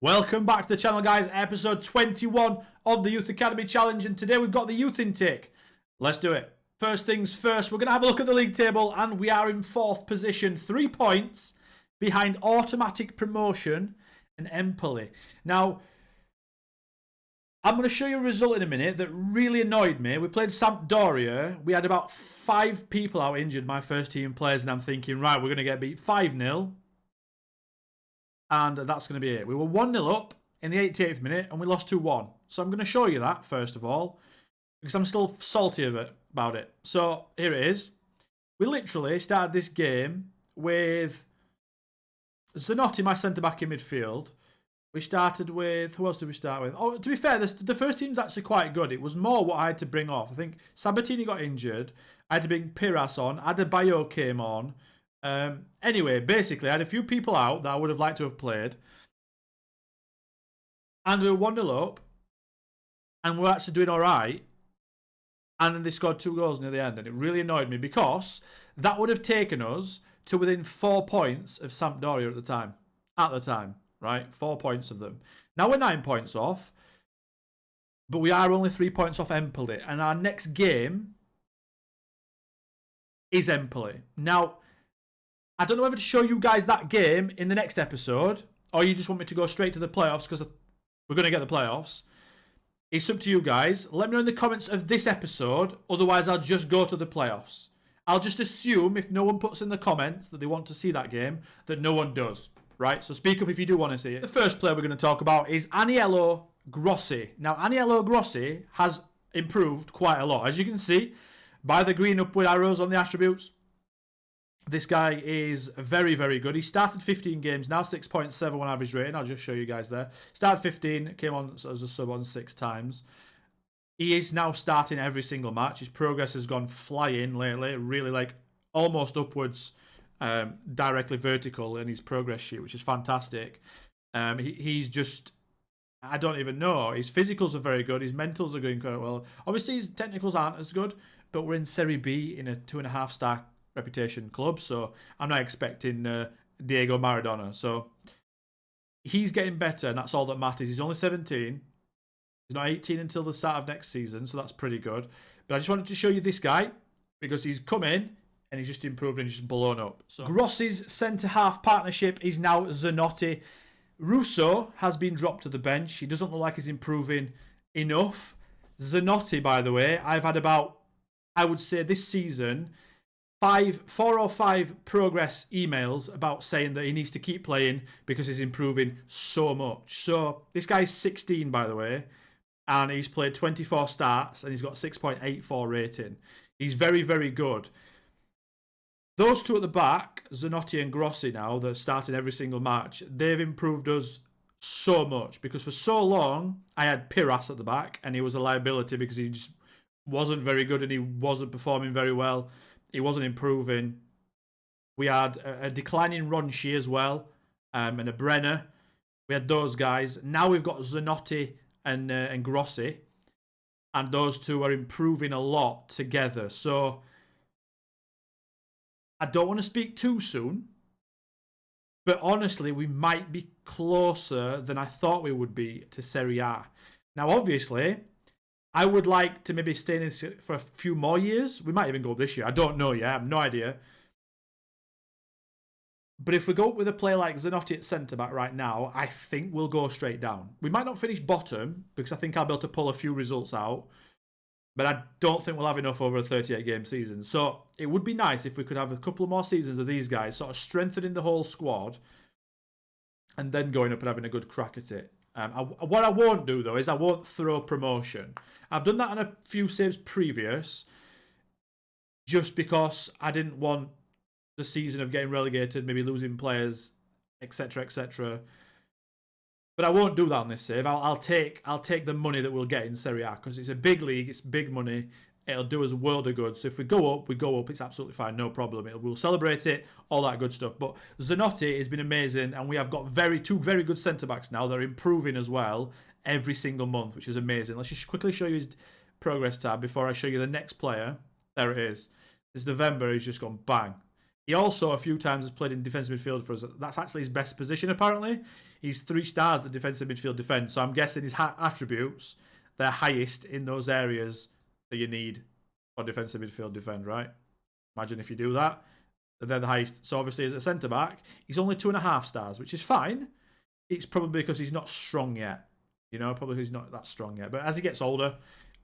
Welcome back to the channel, guys. Episode 21 of the Youth Academy Challenge, and today we've got the youth intake. Let's do it. First things first, we're going to have a look at the league table, and we are in 4th position, 3 points behind Automatic Promotion and Empoli. Now, I'm going to show you a result in a minute that really annoyed me. We played Sampdoria. We had about 5 people out injured, my first team players, and I'm thinking, right, we're going to get beat 5-0. And that's going to be it. We were 1-0 up in the 88th minute and we lost 2-1. So I'm going to show you that, first of all, because I'm still salty about it. So here it is. We literally started this game with Zanotti, my centre-back in midfield. We started with... Who else did we start with? Oh, to be fair, the first team's actually quite good. It was more what I had to bring off. I think Sabatini got injured. I had to bring Piras on. Adebayo came on. Anyway, basically, I had a few people out that I would have liked to have played. And we were 1-0 up. And we were actually doing alright. And then they scored 2 goals near the end. And it really annoyed me because that would have taken us to within 4 points of Sampdoria at the time. At the time, right? 4 points of them. Now we're 9 points off. But we are only 3 points off Empoli. And our next game is Empoli. Now, I don't know whether to show you guys that game in the next episode, or you just want me to go straight to the playoffs because we're going to get the playoffs. It's up to you guys. Let me know in the comments of this episode, otherwise I'll just go to the playoffs. I'll just assume if no one puts in the comments that they want to see that game, that no one does, right? So speak up if you do want to see it. The first player we're going to talk about is Aniello Grossi. Now, Aniello Grossi has improved quite a lot. As you can see, by the green upward arrows on the attributes, this guy is very, very good. He started 15 games, now 6.71 average rating. I'll just show you guys there. Started 15, came on as a sub on 6 times. He is now starting every single match. His progress has gone flying lately, really like almost upwards, directly vertical in his progress sheet, which is fantastic. He's just, I don't even know. His physicals are very good. His mentals are going quite well. Obviously, his technicals aren't as good, but we're in Serie B in a 2.5-star reputation club, so I'm not expecting Diego Maradona. So he's getting better, and that's all that matters. He's only 17. He's not 18 until the start of next season, so that's pretty good. But I just wanted to show you this guy because he's come in and he's just improved and just blown up. So Grossi's centre-half partnership is now Zanotti. Russo has been dropped to the bench. He doesn't look like he's improving enough. Zanotti, by the way, I've had about, I would say this season, 4 or 5 progress emails about saying that he needs to keep playing because he's improving so much. So this guy's 16, by the way, and he's played 24 starts and he's got 6.84 rating. He's very, very good. Those two at the back, Zanotti and Grossi now, that are starting every single match, they've improved us so much because for so long I had Piras at the back and he was a liability because he just wasn't very good and he wasn't performing very well. He wasn't improving. We had a declining Ronchi as well, and a Brenner. We had those guys. Now we've got Zanotti and Grossi, and those two are improving a lot together. So I don't want to speak too soon, but honestly, we might be closer than I thought we would be to Serie A. Now, obviously, I would like to maybe stay in this for a few more years. We might even go this year. I don't know yet. I have no idea. But if we go with a player like Zanotti at centre-back right now, I think we'll go straight down. We might not finish bottom because I think I'll be able to pull a few results out. But I don't think we'll have enough over a 38-game season. So it would be nice if we could have a couple of more seasons of these guys, sort of strengthening the whole squad and then going up and having a good crack at it. What I won't do, though, is I won't throw promotion. I've done that on a few saves previous just because I didn't want the season of getting relegated, maybe losing players, etc., etc. But I won't do that on this save. I'll take the money that we'll get in Serie A because it's a big league, it's big money. It'll do us a world of good. So if we go up, we go up. It's absolutely fine, no problem. We'll celebrate it, all that good stuff. But Zanotti has been amazing, and we have got two very good centre-backs now. They're improving as well every single month, which is amazing. Let's just quickly show you his progress tab before I show you the next player. There it is. This November, he's just gone bang. He also a few times has played in defensive midfield for us. That's actually his best position, apparently. He's 3 stars at defensive midfield defence. So I'm guessing his attributes, they're highest in those areas that you need for defensive midfield defend, right? Imagine if you do that. They're the highest. So obviously as a centre-back, he's only 2.5 stars, which is fine. It's probably because he's not strong yet. You know, probably he's not that strong yet. But as he gets older,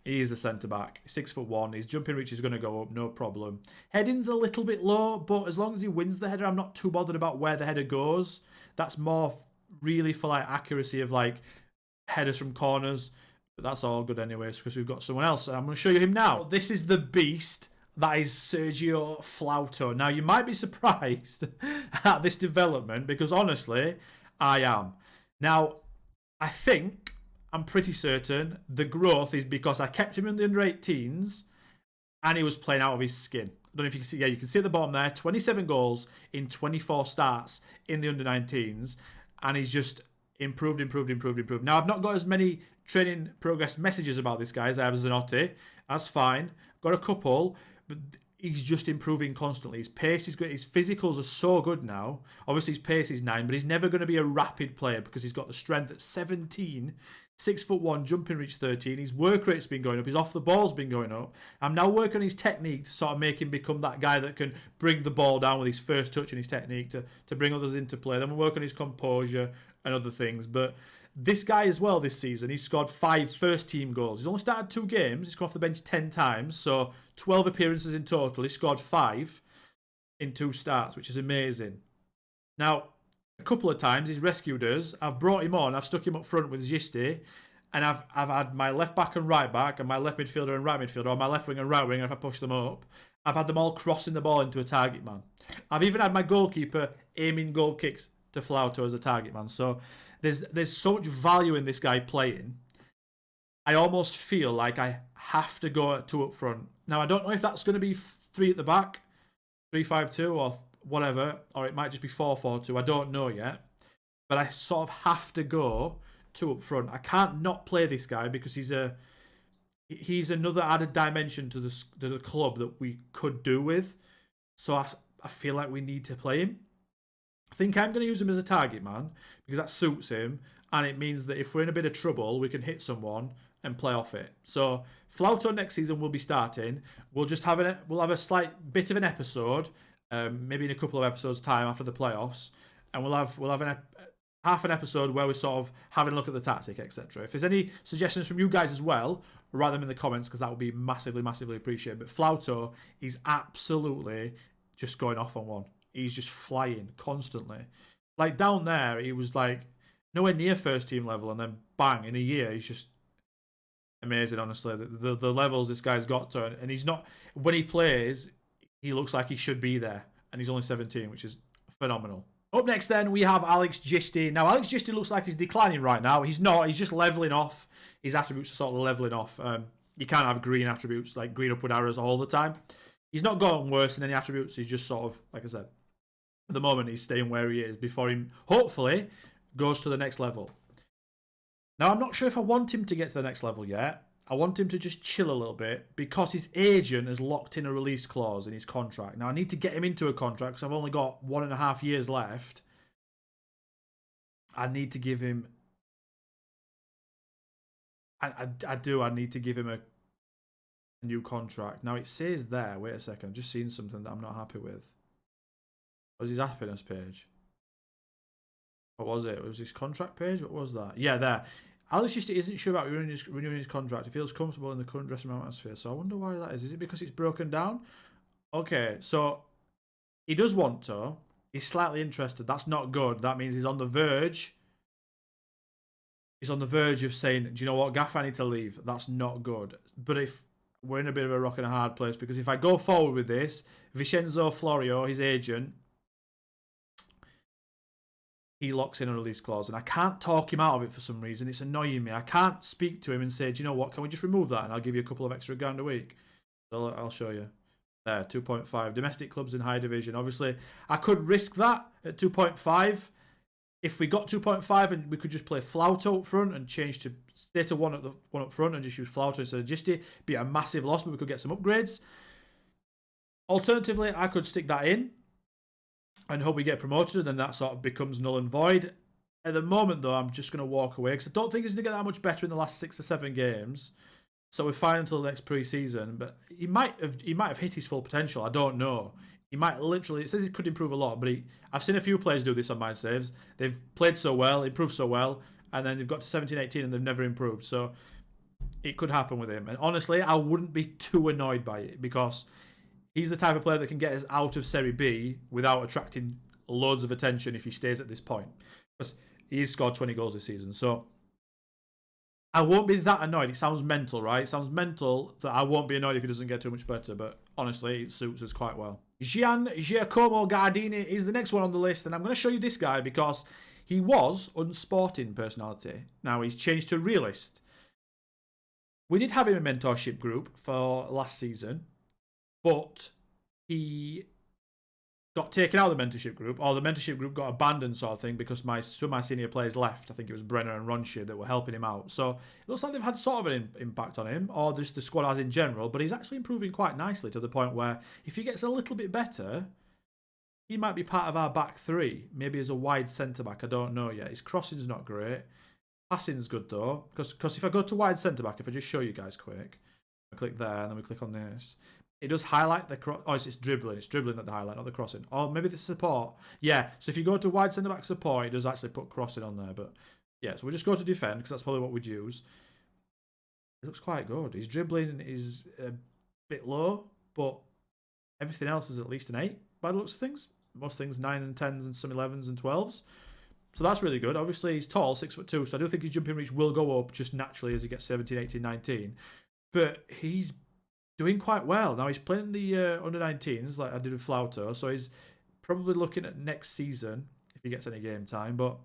he is a centre-back. 6'1". His jumping reach is going to go up, no problem. Heading's a little bit low, but as long as he wins the header, I'm not too bothered about where the header goes. That's more really for like accuracy of like headers from corners. But that's all good anyways because we've got someone else. And I'm going to show you him now. This is the beast that is Sergio Flauto. Now, you might be surprised at this development because honestly, I am. Now, I'm pretty certain the growth is because I kept him in the under-18s and he was playing out of his skin. I don't know if you can see. Yeah, you can see at the bottom there, 27 goals in 24 starts in the under-19s. And he's just improved. Now, I've not got as many training progress messages about this guy as I have Zanotti. That's fine. I've got a couple, but he's just improving constantly. His pace is good. His physicals are so good now. Obviously, his pace is 9, but he's never going to be a rapid player because he's got the strength at 17, 6'1", jumping reach 13. His work rate's been going up. His off the ball's been going up. I'm now working on his technique to sort of make him become that guy that can bring the ball down with his first touch and his technique to bring others into play. Then we'll work on his composure and other things. But this guy as well this season, he's scored 5 first-team goals. He's only started 2 games. He's come off the bench 10 times. So 12 appearances in total. He scored 5 in 2 starts, which is amazing. Now, a couple of times he's rescued us. I've brought him on. I've stuck him up front with Gisti. And I've had my left back and right back and my left midfielder and right midfielder, or my left wing and right wing, and if I push them up, I've had them all crossing the ball into a target man. I've even had my goalkeeper aiming goal kicks to Flauto as a target man. So there's so much value in this guy playing. I almost feel like I have to go at 2 up front. Now, I don't know if that's going to be 3 at the back, 3-5-2 or whatever, or it might just be 4-4-2. I don't know yet. But I sort of have to go 2 up front. I can't not play this guy because he's another added dimension to the club that we could do with. So I feel like we need to play him. I think I'm going to use him as a target man because that suits him, and it means that if we're in a bit of trouble, we can hit someone and play off it. So Flauto next season will be starting. We'll just have a slight bit of an episode, maybe in a couple of episodes' time after the playoffs, and we'll have half an episode where we're sort of having a look at the tactic, etc. If there's any suggestions from you guys as well, write them in the comments because that would be massively appreciated. But Flauto is absolutely just going off on one. He's just flying constantly. Like down there, he was like nowhere near first team level, and then bang, in a year, he's just amazing, honestly. The levels this guy's got to, and he's not, when he plays, he looks like he should be there, and he's only 17, which is phenomenal. Up next then, we have Alex Gisti. Now, Alex Gisti looks like he's declining right now. He's not. He's just levelling off. His attributes are sort of levelling off. You can't have green attributes, like green upward arrows all the time. He's not gotten worse in any attributes. He's just sort of, like I said, at the moment, he's staying where he is before he, hopefully, goes to the next level. Now, I'm not sure if I want him to get to the next level yet. I want him to just chill a little bit because his agent has locked in a release clause in his contract. Now, I need to get him into a contract because I've only got 1.5 years left. I need to give him... I do. I need to give him a new contract. Now, it says there... Wait a second. I've just seen something that I'm not happy with. Was his happiness page? What was it? Was his contract page? What was that? Yeah, there. Alex Gisti isn't sure about renewing his contract. He feels comfortable in the current dressing room atmosphere. So I wonder why that is. Is it because it's broken down? Okay, so he does want to. He's slightly interested. That's not good. That means he's on the verge. He's on the verge of saying, do you know what, Gaff, I need to leave. That's not good. But if we're in a bit of a rock and a hard place, because if I go forward with this, Vincenzo Florio, his agent, he locks in a release clause, and I can't talk him out of it for some reason. It's annoying me. I can't speak to him and say, do you know what, can we just remove that and I'll give you a couple of extra grand a week. So I'll show you. There, 2.5. Domestic clubs in high division. Obviously, I could risk that at 2.5. If we got 2.5 and we could just play Flauto up front and change to stay to one up front and just use Flauto instead of Gisti, be a massive loss, but we could get some upgrades. Alternatively, I could stick that in and hope we get promoted, and then that sort of becomes null and void. At the moment, though, I'm just going to walk away because I don't think he's going to get that much better in the last 6 or 7 games. So we're fine until the next pre-season, but he might have hit his full potential. I don't know. He might literally. It says he could improve a lot, but I've seen a few players do this on my saves. They've played so well, improved so well, and then they've got to 17, 18 and they've never improved. So it could happen with him. And honestly, I wouldn't be too annoyed by it because he's the type of player that can get us out of Serie B without attracting loads of attention if he stays at this point. Because he's scored 20 goals this season. So I won't be that annoyed. It sounds mental, right? It sounds mental that I won't be annoyed if he doesn't get too much better. But honestly, it suits us quite well. Gian Giacomo Gardini is the next one on the list. And I'm going to show you this guy because he was unsporting personality. Now he's changed to realist. We did have him in a mentorship group for last season, but he got taken out of the mentorship group, or the mentorship group got abandoned sort of thing because some of my senior players left. I think it was Brenner and Ronshire that were helping him out. So it looks like they've had sort of an impact on him, or just the squad as in general, but he's actually improving quite nicely to the point where if he gets a little bit better, he might be part of our back three, maybe as a wide centre-back. I don't know yet. His crossing's not great. Passing's good though, because if I go to wide centre-back, if I just show you guys quick, I click there and then we click on this. It does highlight the cross. Oh, it's dribbling. It's dribbling at the highlight, not the crossing. Or maybe the support. Yeah, so if you go to wide centre-back support, it does actually put crossing on there. But yeah, so we'll just go to defend because that's probably what we'd use. It looks quite good. His dribbling is a bit low, but everything else is at least an 8 by the looks of things. Most things 9 and 10s and some 11s and 12s. So that's really good. Obviously, he's tall, 6'2", so I do think his jumping reach will go up just naturally as he gets 17, 18, 19. But he's doing quite well. Now, he's playing the under-19s like I did with Flauto, so he's probably looking at next season if he gets any game time, but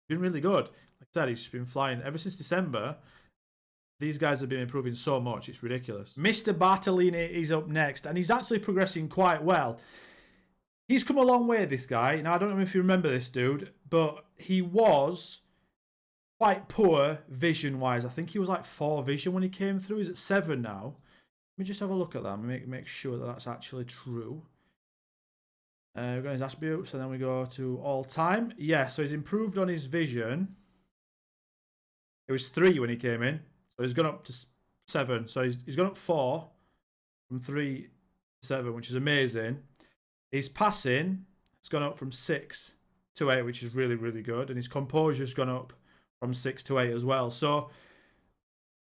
been really good. Like I said, he's just been flying. Ever since December, these guys have been improving so much, it's ridiculous. Mr. Bartolini is up next, and he's actually progressing quite well. He's come a long way, this guy. Now, I don't know if you remember this dude, but he was quite poor vision-wise. I think he was like 4 vision when he came through. He's at 7 now. Let me just have a look at that and make sure that that's actually true. We've got his attributes, and then we go to all-time. Yeah, so he's improved on his vision. It was 3 when he came in, so he's gone up to 7. So he's gone up 4 from 3 to 7, which is amazing. His passing has gone up from 6 to 8, which is really, really good. And his composure's gone up from 6 to 8 as well. So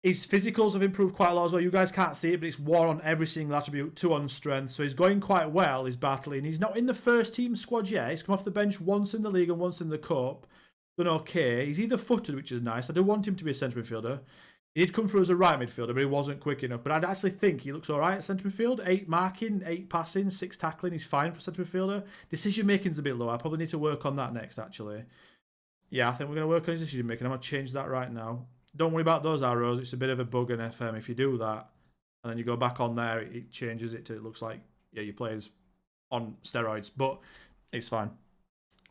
his physicals have improved quite a lot as well. You guys can't see it, but it's 1 on every single attribute, 2 on strength. So he's going quite well, he's battling. He's not in the first team squad yet. He's come off the bench once in the league and once in the cup. Done okay. He's either footed, which is nice. I do want him to be a centre midfielder. He did come through as a right midfielder, but he wasn't quick enough. But I'd actually think he looks all right at centre midfield. 8 marking, 8 passing, 6 tackling. He's fine for centre midfielder. Decision making's a bit low. I probably need to work on that next, actually. Yeah, I think we're going to work on his decision making. I'm going to change that right now. Don't worry about those arrows. It's a bit of a bug in FM. If you do that, and then you go back on there, it changes it to, it looks like, yeah, your player's on steroids. But it's fine.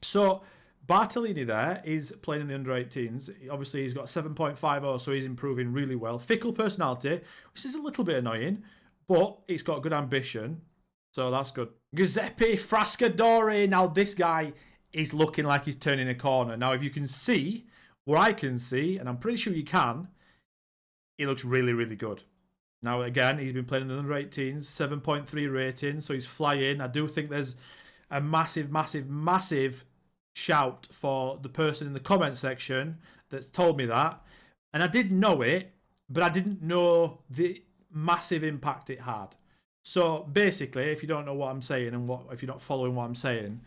So Bartolini there is playing in the under-18s. Obviously, he's got 7.50, so he's improving really well. Fickle personality, which is a little bit annoying, but he's got good ambition, so that's good. Giuseppe Frascadori. Now, this guy is looking like he's turning a corner. Now, if you can see, what I can see, and I'm pretty sure you can, he looks really, really good. Now, again, he's been playing in the under-18s, 7.3 rating, so he's flying. I do think there's a massive, massive, massive shout for the person in the comment section that's told me that, and I did know it, but I didn't know the massive impact it had. So basically, if you don't know what I'm saying and if you're not following what I'm saying,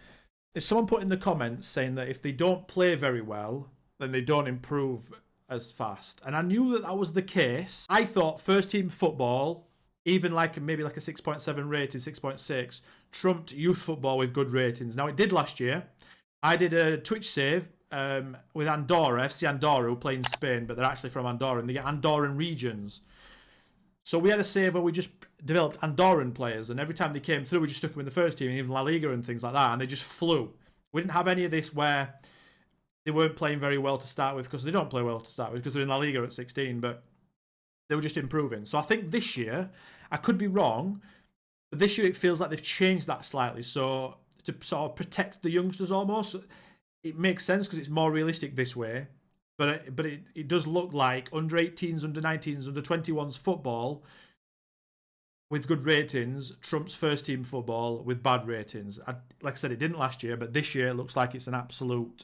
there's someone put in the comments saying that if they don't play very well, then they don't improve as fast. And I knew that was the case. I thought first team football, even maybe like a 6.7 rating, 6.6, trumped youth football with good ratings. Now, it did last year. I did a Twitch save with Andorra, FC Andorra, who play in Spain, but they're actually from Andorra, and they get Andorran regions. So we had a save where we just developed Andorran players, and every time they came through, we just stuck them in the first team, and even La Liga and things like that, and they just flew. We didn't have any of this where they weren't playing very well to start with, because they don't play well to start with, because they're in La Liga at 16, but they were just improving. So I think this year, I could be wrong, but this year it feels like they've changed that slightly. So to sort of protect the youngsters almost. It makes sense because it's more realistic this way. But it does look like under 18s, under 19s, under 21s football with good ratings trumps first team football with bad ratings. Like I said, it didn't last year, but this year it looks like it's an absolute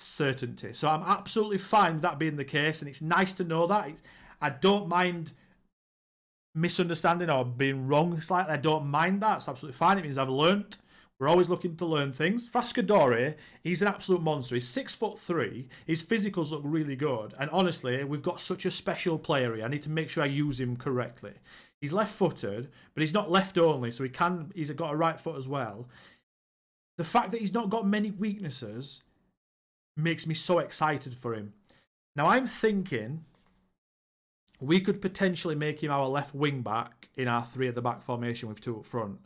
certainty. So I'm absolutely fine with that being the case, and it's nice to know that. I don't mind misunderstanding or being wrong slightly. I don't mind that. It's absolutely fine. It means I've learnt. We're always looking to learn things. Frascadori, he's an absolute monster. He's 6'3". His physicals look really good. And honestly, we've got such a special player here. I need to make sure I use him correctly. He's left-footed, but he's not left only, so he's got a right foot as well. The fact that he's not got many weaknesses makes me so excited for him. Now, I'm thinking we could potentially make him our left wing-back in our 3 at the back formation with 2 up front.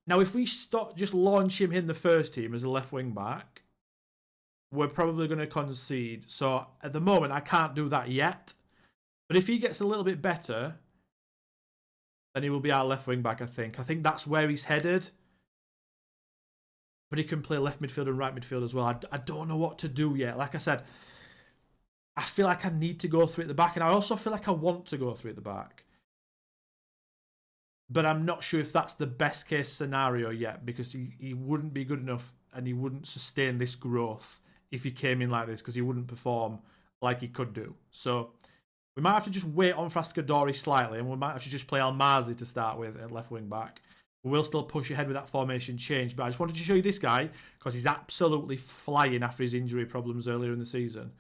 Now, if we just launch him in the first team as a left wing back, we're probably going to concede. So at the moment, I can't do that yet. But if he gets a little bit better, then he will be our left wing back, I think. I think that's where he's headed. But he can play left midfield and right midfield as well. I don't know what to do yet. Like I said, I feel like I need to go 3 at the back. And I also feel like I want to go 3 at the back. But I'm not sure if that's the best case scenario yet, because he wouldn't be good enough and he wouldn't sustain this growth if he came in like this, because he wouldn't perform like he could do. So we might have to just wait on Frascadori slightly, and we might have to just play Almazi to start with at left wing back. We'll still push ahead with that formation change, but I just wanted to show you this guy because he's absolutely flying after his injury problems earlier in the season.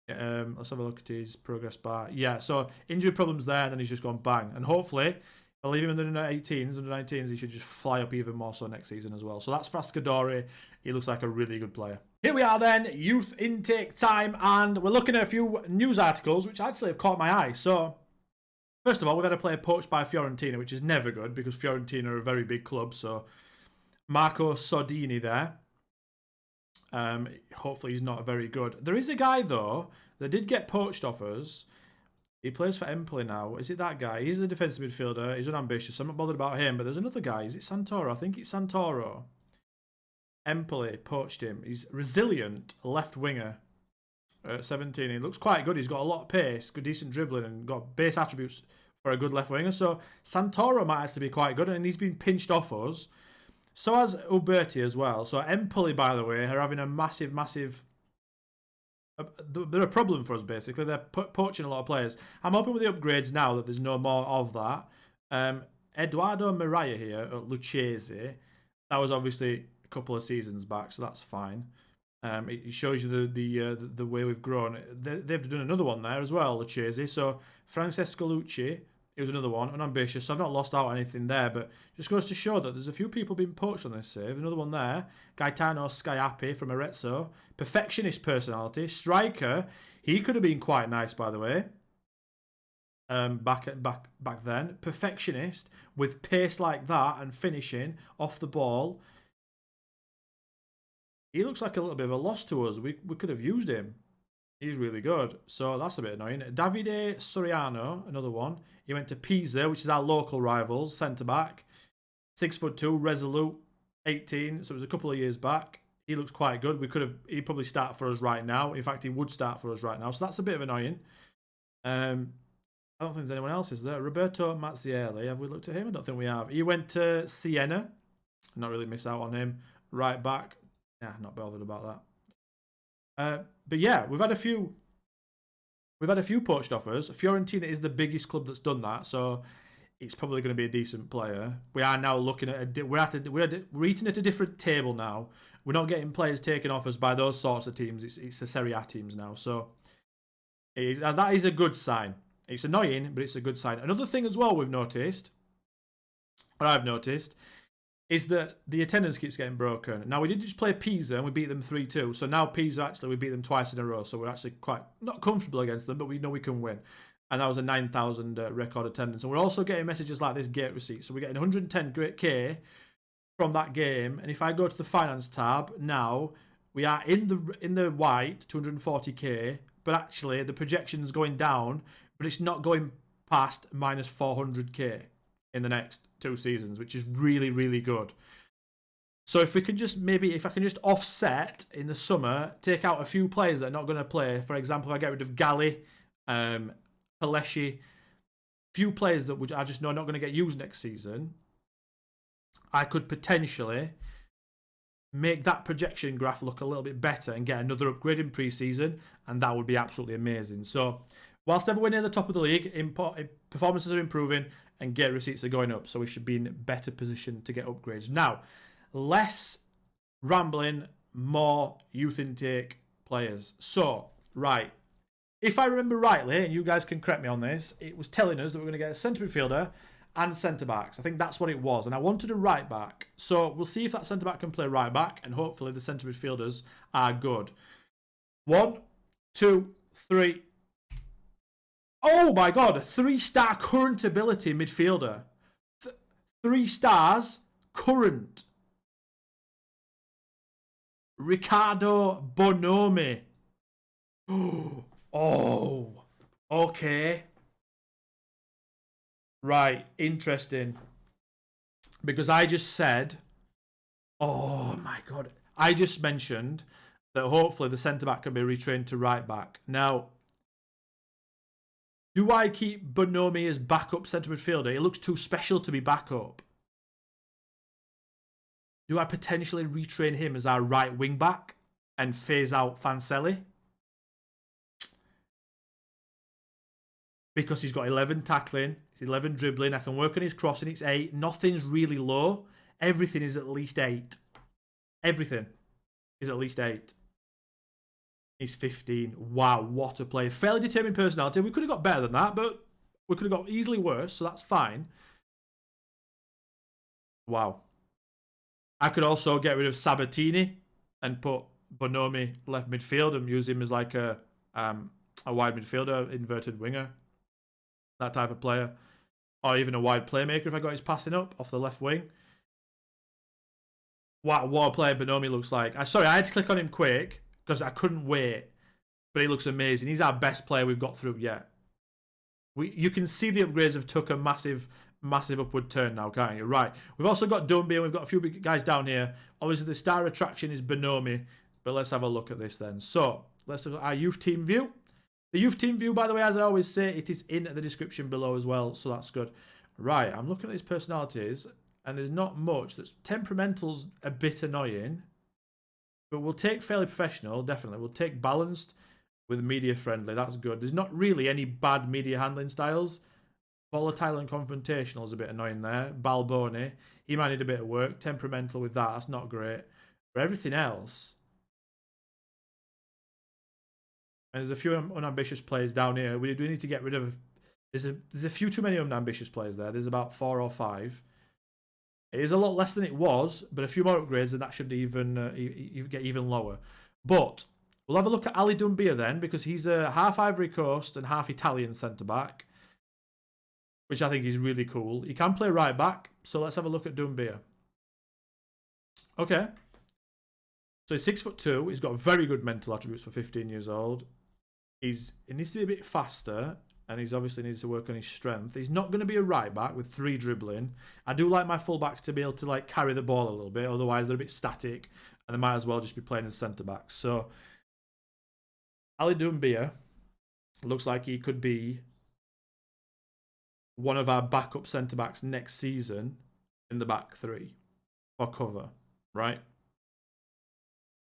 Let's have a look at his progress bar. Yeah, so injury problems there, and then he's just gone bang. And hopefully, I'll leave him in the under 18s. Under 19s, he should just fly up even more so next season as well. So that's Frascadori. He looks like a really good player. Here we are then, youth intake time, and we're looking at a few news articles which actually have caught my eye. So, first of all, we've had a player poached by Fiorentina, which is never good because Fiorentina are a very big club. So, Marco Sordini there. Hopefully he's not very good. There is a guy, though, that did get poached off us. He plays for Empoli now. Is it that guy? He's a defensive midfielder. He's unambitious, so I'm not bothered about him. But there's another guy. Is it Santoro? I think it's Santoro. Empoli poached him. He's resilient left winger at 17. He looks quite good. He's got a lot of pace, good decent dribbling, and got base attributes for a good left winger. So Santoro might actually be quite good, and he's been pinched off us. So has Uberti as well. So Empoli, by the way, are having a massive... They're a problem for us, basically. They're poaching a lot of players. I'm hoping with the upgrades now that there's no more of that. Eduardo Miraya here at Lucchese. That was obviously a couple of seasons back, so that's fine. It shows you the way we've grown. They've done another one there as well, Lucchese. So Francesco Lucci, he was another one, unambitious. So I've not lost out on anything there, but just goes to show that there's a few people being poached on this save. Another one there, Gaetano Schiappi from Arezzo. Perfectionist personality. Striker, he could have been quite nice, by the way. Back then. Perfectionist, with pace like that and finishing off the ball. He looks like a little bit of a loss to us. We could have used him. He's really good. So that's a bit annoying. Davide Soriano, another one. He went to Pisa, which is our local rivals, centre-back. 6'2", resolute, 18. So it was a couple of years back. He looks quite good. He'd probably start for us right now. In fact, he would start for us right now. So that's a bit of annoying. I don't think there's anyone else, is there? Roberto Mazzielli, have we looked at him? I don't think we have. He went to Siena. Not really miss out on him. Right back. Yeah, not bothered about that. But yeah, we've had a few poached offers. Fiorentina is the biggest club that's done that, so it's probably going to be a decent player. We are now looking at we're eating at a different table now. We're not getting players taken off us by those sorts of teams. It's the Serie A teams now, so that is a good sign. It's annoying, but it's a good sign. Another thing as well we've noticed, or I've noticed, is that the attendance keeps getting broken. Now, we did just play Pisa and we beat them 3-2. So now Pisa, actually, we beat them twice in a row. So we're actually quite not comfortable against them, but we know we can win. And that was a 9,000 record attendance. And we're also getting messages like this gate receipt. So we're getting 110K from that game. And if I go to the finance tab now, we are in the white, 240K. But actually, the projection's going down. But it's not going past minus 400K in the next 2 seasons, which is really, really good. So if we can just if I can just offset in the summer, take out a few players that are not going to play. For example, if I get rid of Gali, Paleshi, few players that I just know are not going to get used next season, I could potentially make that projection graph look a little bit better and get another upgrade in pre-season, and that would be absolutely amazing. So whilst everyone near the top of the league, performances are improving and gate receipts are going up, so we should be in better position to get upgrades. Now, less rambling, more youth intake players. So, right, if I remember rightly, and you guys can correct me on this, it was telling us that we're going to get a centre midfielder and centre backs. I think that's what it was. And I wanted a right back. So we'll see if that centre back can play right back, and hopefully the centre midfielders are good. 1, 2, 3. Oh my god, a 3-star current ability midfielder. 3 stars current. Ricardo Bonomi. Oh, okay. Right, interesting. Because I just said, oh my god, I just mentioned that hopefully the centre-back can be retrained to right-back. Now, do I keep Bonomi as backup centre midfielder? It looks too special to be backup. Do I potentially retrain him as our right wing-back and phase out Fancelli? Because he's got 11 tackling, 11 dribbling. I can work on his crossing. It's 8. Nothing's really low. Everything is at least 8. Everything is at least 8. He's 15. Wow, what a player. Fairly determined personality. We could have got better than that, but we could have got easily worse, so that's fine. Wow. I could also get rid of Sabatini and put Bonomi left midfield and use him as like a wide midfielder, inverted winger. That type of player. Or even a wide playmaker if I got his passing up off the left wing. Wow, what a player Bonomi looks like. Sorry, I had to click on him quick because I couldn't wait. But he looks amazing. He's our best player we've got through yet. You can see the upgrades have took a massive upward turn now, can't you? Right. We've also got Dumbia. We've got a few big guys down here. Obviously, the star attraction is Bonomi. But let's have a look at this then. So, let's have our youth team view. The youth team view, by the way, as I always say, it is in the description below as well, so that's good. Right, I'm looking at his personalities, and there's not much. Temperamental's a bit annoying, but we'll take fairly professional, definitely. We'll take balanced with media friendly, that's good. There's not really any bad media handling styles. Volatile and confrontational is a bit annoying there. Balboni, he might need a bit of work. Temperamental with that's not great. But everything else... And there's a few unambitious players down here. We need to get rid of... There's a few too many unambitious players there. There's about 4 or 5. It is a lot less than it was, but a few more upgrades and that should even get even lower. But we'll have a look at Ali Doumbia then, because he's a half Ivory Coast and half Italian centre-back, which I think is really cool. He can play right-back, so let's have a look at Doumbia. Okay. So he's 6'2". He's got very good mental attributes for 15 years old. He needs to be a bit faster, and he's obviously needs to work on his strength. He's not going to be a right back with 3 dribbling. I do like my fullbacks to be able to like carry the ball a little bit, otherwise they're a bit static, and they might as well just be playing as centre backs. So Ali Doumbia looks like he could be one of our backup centre backs next season in the back 3 for cover, right?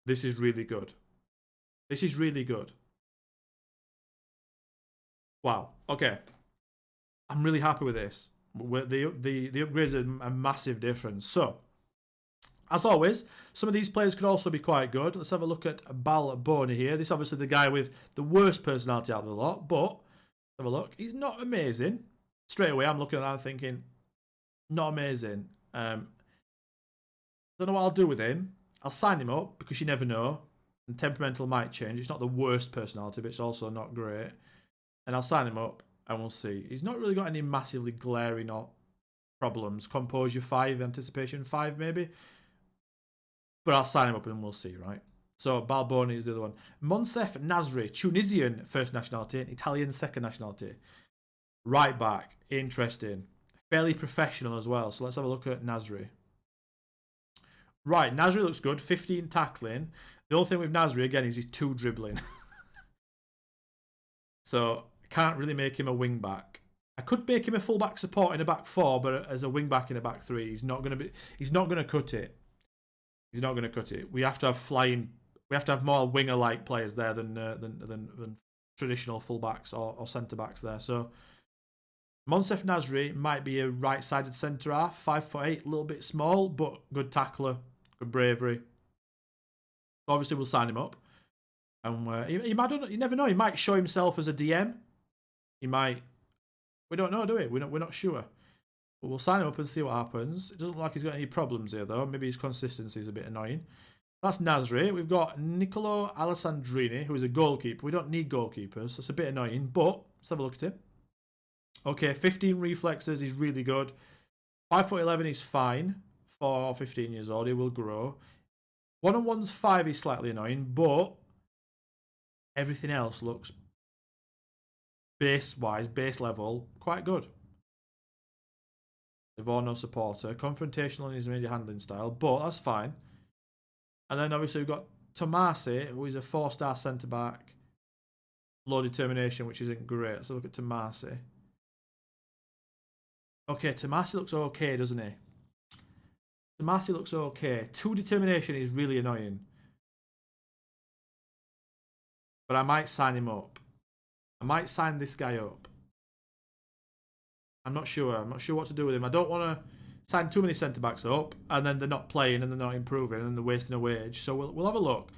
This is really good. This is really good. Wow. Okay. I'm really happy with this. The upgrades are a massive difference. So, as always, some of these players could also be quite good. Let's have a look at Balboni here. This is obviously the guy with the worst personality out of the lot, but have a look. He's not amazing. Straight away, I'm looking at that and thinking, not amazing. Don't know what I'll do with him. I'll sign him up because you never know. And temperamental might change. It's not the worst personality, but it's also not great. And I'll sign him up and we'll see. He's not really got any massively glaring problems. Composure 5, anticipation 5 maybe. But I'll sign him up and we'll see, right? So Balboni is the other one. Monsef Nasri, Tunisian first nationality and Italian second nationality. Right back, interesting. Fairly professional as well. So let's have a look at Nasri. Right, Nasri looks good. 15 tackling. The only thing with Nasri, again, is he's 2 dribbling. So, I can't really make him a wing back. I could make him a full-back support in a back 4, but as a wing back in a back 3, he's not going to cut it. He's not going to cut it. We have to have flying. We have to have more winger-like players there than traditional full-backs or centre-backs there. So, Monsef Nasri might be a right-sided centre half, 5'8", a little bit small, but good tackler, good bravery. Obviously, we'll sign him up. And he might, you never know, he might show himself as a DM. He might. We don't know, do we? We're not sure. But we'll sign him up and see what happens. It doesn't look like he's got any problems here, though. Maybe his consistency is a bit annoying. That's Nasri. We've got Nicolo Alessandrini, who is a goalkeeper. We don't need goalkeepers. That's a bit annoying, but let's have a look at him. Okay, 15 reflexes. He's really good. 5'11", he's fine. For 15 years old, he will grow. 1-on-1's 5 is slightly annoying, but everything else looks base-wise, base level, quite good. Livorno supporter. Confrontational in his media handling style, but that's fine. And then obviously we've got Tomasi, who is a 4-star centre-back. Low determination, which isn't great. So look at Tomasi. Okay, Tomasi looks okay, doesn't he? Tomasi looks okay. 2 determination is really annoying. But I might sign him up. I might sign this guy up. I'm not sure. I'm not sure what to do with him. I don't want to sign too many centre-backs up, and then they're not playing, and they're not improving, and they're wasting a wage. So we'll have a look.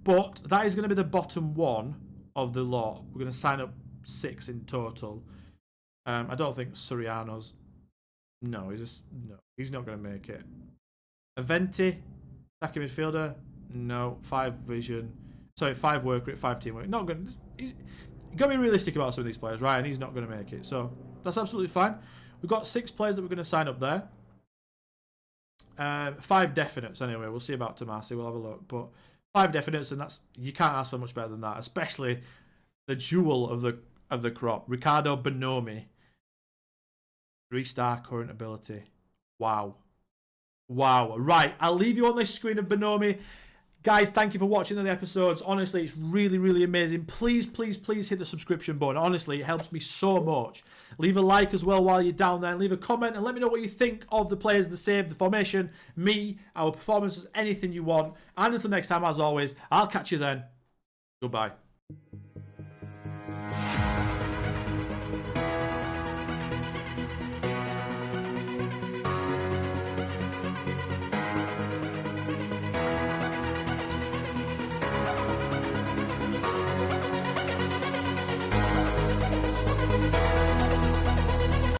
But that is going to be the bottom one of the lot. We're going to sign up 6 in total. I don't think Soriano's... No, he's not going to make it. Aventi, attacking midfielder. No, 5 vision. Sorry, 5 work rate, 5 teamwork. Not good. You've got to be realistic about some of these players, right? And he's not going to make it. So that's absolutely fine. We've got 6 players that we're going to sign up there. 5 definites anyway. We'll see about Tomasi. We'll have a look. But 5 definites, and that's, you can't ask for much better than that. Especially the jewel of the crop, Riccardo Bonomi. 3-star current ability. Wow. Wow. Right, I'll leave you on this screen of Bonomi. Guys, thank you for watching the episodes. Honestly, it's really, really amazing. Please, please, please hit the subscription button. Honestly, it helps me so much. Leave a like as well while you're down there. And leave a comment and let me know what you think of the players, the save, the formation, me, our performances, anything you want. And until next time, as always, I'll catch you then. Goodbye.